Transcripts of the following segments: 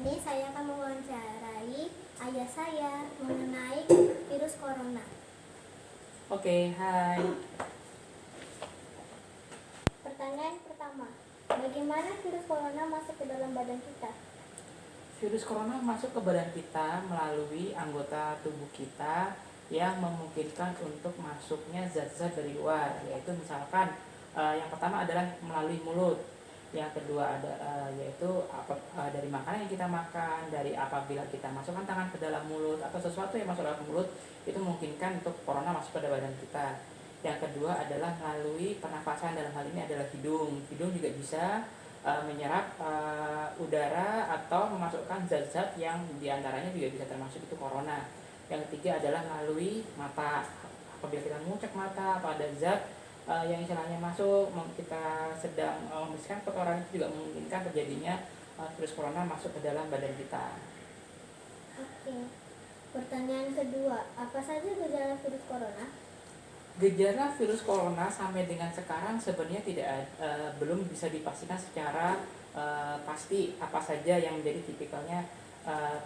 ini saya akan mewawancarai ayah saya mengenai virus corona. Oke, hai. Pertanyaan pertama, bagaimana virus corona masuk ke dalam badan kita? Virus corona masuk ke badan kita melalui anggota tubuh kita yang memungkinkan untuk masuknya zat-zat dari luar, yaitu misalkan yang pertama adalah melalui mulut, yang kedua yaitu dari makanan yang kita makan, dari apabila kita masukkan tangan ke dalam mulut atau sesuatu yang masuk dalam mulut itu memungkinkan untuk corona masuk ke badan kita. Yang kedua adalah melalui pernafasan, dalam hal ini adalah hidung. Hidung juga bisa menyerap udara atau memasukkan zat-zat yang diantaranya juga bisa termasuk itu corona. Yang ketiga adalah melalui mata. Apabila kita mengucek mata atau ada zat yang istilahnya masuk, kita sedang membersihkan kotoran, itu juga memungkinkan terjadinya virus corona masuk ke dalam badan kita. Oke. Pertanyaan kedua, apa saja gejala virus corona? Gejala virus corona sampai dengan sekarang sebenarnya belum bisa dipastikan secara pasti apa saja yang menjadi tipikalnya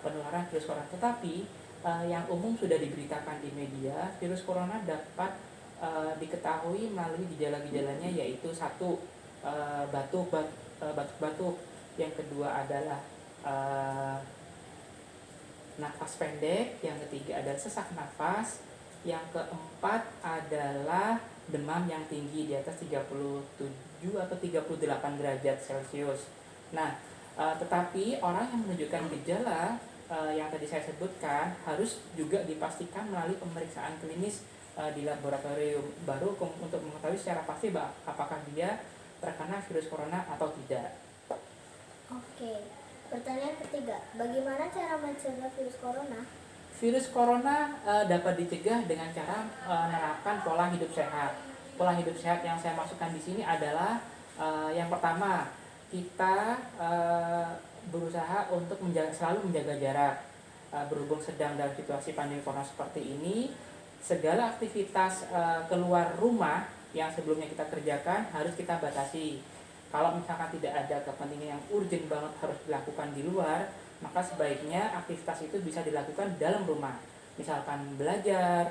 penularan virus corona. Tetapi yang umum sudah diberitakan di media, virus corona dapat diketahui melalui gejala-gejalanya, yaitu satu, batuk-batuk. Yang kedua adalah nafas pendek. Yang ketiga adalah sesak nafas. Yang keempat adalah demam yang tinggi di atas 37 atau 38 derajat Celcius. Nah, tetapi orang yang menunjukkan gejala yang tadi saya sebutkan harus juga dipastikan melalui pemeriksaan klinis di laboratorium baru untuk mengetahui secara pasti apakah dia terkena virus corona atau tidak. Oke. Pertanyaan ketiga, bagaimana cara mencegah virus corona? Virus corona dapat dicegah dengan cara menerapkan pola hidup sehat. Pola hidup sehat yang saya masukkan di sini adalah yang pertama, kita berusaha untuk selalu menjaga jarak. Berhubung sedang dalam situasi pandemi corona seperti ini, segala aktivitas keluar rumah yang sebelumnya kita kerjakan harus kita batasi. Kalau misalkan tidak ada kepentingan yang urgent banget harus dilakukan di luar, maka sebaiknya aktivitas itu bisa dilakukan dalam rumah. Misalkan belajar,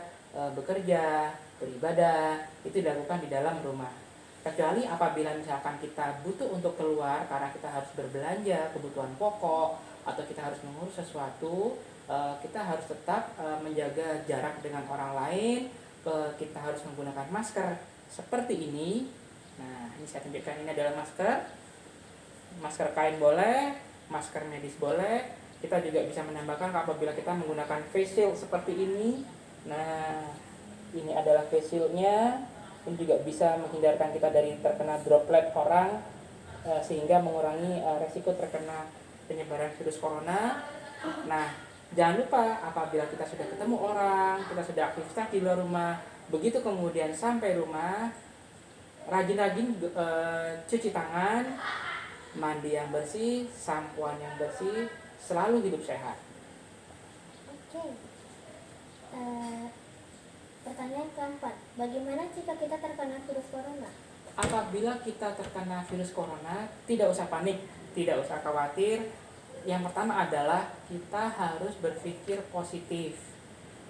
bekerja, beribadah, itu dilakukan di dalam rumah. Kecuali apabila misalkan kita butuh untuk keluar karena kita harus berbelanja kebutuhan pokok atau kita harus mengurus sesuatu, kita harus tetap menjaga jarak dengan orang lain. Kita harus menggunakan masker seperti ini. Nah, ini saya tunjukkan, ini adalah masker kain boleh, masker medis boleh. Kita juga bisa menambahkan apabila kita menggunakan face shield seperti ini. Nah, ini adalah face shieldnya. Ini juga bisa menghindarkan kita dari terkena droplet orang, sehingga mengurangi resiko terkena penyebaran virus corona. Nah, jangan lupa apabila kita sudah ketemu orang, kita sudah aktivitas di luar rumah, begitu kemudian sampai rumah, rajin-rajin cuci tangan, mandi yang bersih, sampoan yang bersih, selalu hidup sehat. Oke. Pertanyaan keempat, bagaimana jika kita terkena virus corona? Apabila kita terkena virus corona, tidak usah panik, tidak usah khawatir. Yang pertama adalah kita harus berpikir positif.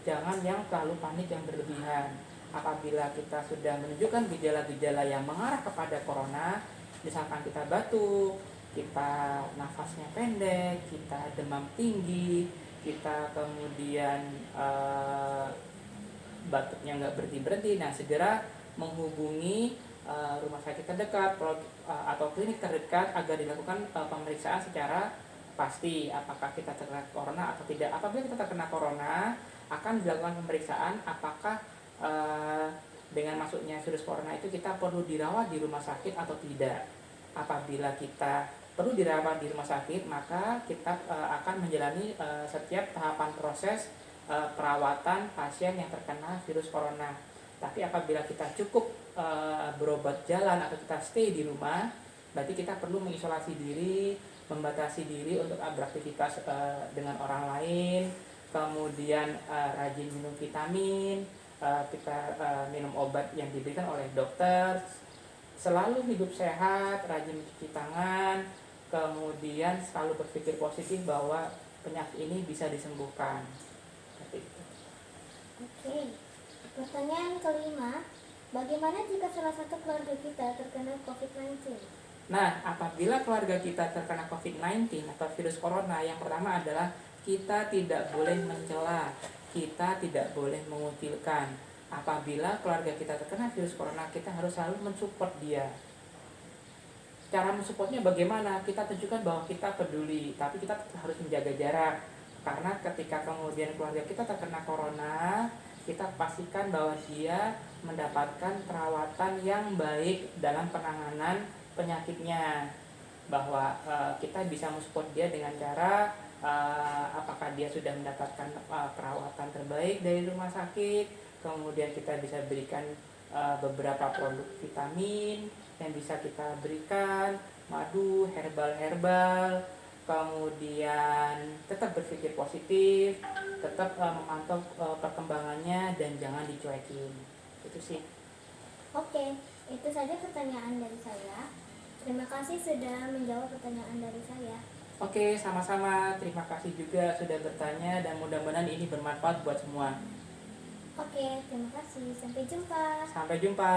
Jangan yang terlalu panik yang berlebihan. Apabila kita sudah menunjukkan gejala-gejala yang mengarah kepada corona, misalkan kita batuk, kita nafasnya pendek, kita demam tinggi, kita kemudian batuknya nggak berhenti-berhenti, nah segera menghubungi rumah sakit terdekat atau klinik terdekat agar dilakukan pemeriksaan secara pasti apakah kita terkena corona atau tidak. Apabila kita terkena corona, akan dilakukan pemeriksaan apakah dengan masuknya virus corona itu kita perlu dirawat di rumah sakit atau tidak. Apabila kita perlu dirawat di rumah sakit, maka kita akan menjalani setiap tahapan proses perawatan pasien yang terkena virus corona. Tapi apabila kita cukup berobat jalan atau kita stay di rumah, berarti kita perlu mengisolasi diri, membatasi diri untuk beraktivitas dengan orang lain, kemudian rajin minum vitamin, kita minum obat yang diberikan oleh dokter, selalu hidup sehat, rajin mencuci tangan, kemudian kemudian selalu berpikir positif bahwa penyakit ini bisa disembuhkan. Seperti itu. Oke. Pertanyaan kelima, bagaimana jika salah satu keluarga kita terkena COVID-19? Nah, apabila keluarga kita terkena COVID-19 atau virus corona, yang pertama adalah kita tidak boleh mencela, kita tidak boleh mengucilkan. Apabila keluarga kita terkena virus corona, kita harus selalu mensupport dia. Cara mensupportnya bagaimana? Kita tunjukkan bahwa kita peduli, tapi kita tetap harus menjaga jarak. Karena ketika kemudian keluarga kita terkena corona, kita pastikan bahwa dia mendapatkan perawatan yang baik dalam penanganan penyakitnya, bahwa kita bisa mensupport dia dengan cara apakah dia sudah mendapatkan perawatan terbaik dari rumah sakit, kemudian kita bisa berikan beberapa produk vitamin yang bisa kita berikan, madu, herbal, kemudian tetap berpikir positif, tetap memantau perkembangannya dan jangan dicuekin. Itu sih. Oke, itu saja pertanyaan dari saya. Terima kasih sudah menjawab pertanyaan dari saya. Oke, sama-sama. Terima kasih juga sudah bertanya dan mudah-mudahan ini bermanfaat buat semua. Oke, terima kasih. Sampai jumpa. Sampai jumpa.